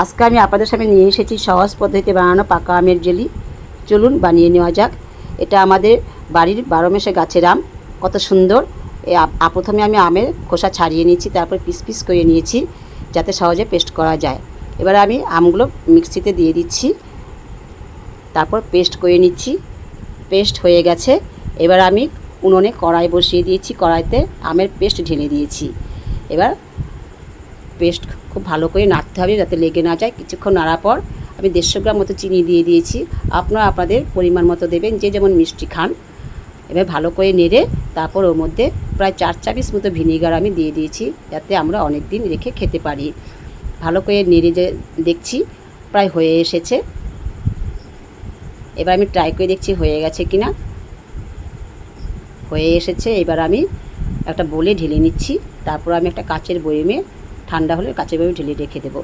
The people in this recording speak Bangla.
আজকে আমি আপনাদের সামনে নিয়ে এসেছি সহজ পদ্ধতিতে বানানো পাকা আমের জেলি। চলুন বানিয়ে নেওয়া যাক। এটা আমাদের বাড়ির 12 মাসে গাছের আম, কত সুন্দর। প্রথমে আমি আমের খোসা ছাড়িয়ে নিয়েছি, তারপর পিস পিস করে নিয়েছি যাতে সহজে পেস্ট করা যায়। এবার আমি আমগুলো মিক্সিতে দিয়ে দিচ্ছি, তারপর পেস্ট করে নিচ্ছি। পেস্ট হয়ে গেছে। এবার আমি উনুনে কড়াই বসিয়ে দিয়েছি, কড়াইতে আমের পেস্ট ঢেলে দিয়েছি। এবার পেস্ট খুব ভালো করে নাড়তে হবে যাতে লেগে না যায়। কিছুক্ষণ নাড়ার পর আমি 150 গ্রাম মতো চিনি দিয়ে দিয়েছি। আপনারা আপনাদের পরিমাণ মতো দেবেন, যে যেমন মিষ্টি খান। এবার ভালো করে নেড়ে তারপর ওর মধ্যে প্রায় 4 চামচ মতো ভিনিগার আমি দিয়ে দিয়েছি, যাতে আমরা অনেক দিন রেখে খেতে পারি। ভালো করে নেড়ে দেখছি প্রায় হয়ে এসেছে। এবার আমি ট্রাই করে দেখছি হয়ে গেছে কিনা। হয়ে এসেছে। এবার আমি একটা বোলে ঢেলে নিচ্ছি, তারপর আমি একটা কাচের বয়মে, ঠান্ডা হলে কাচের বয়মে ঢেলে রেখে দেবো।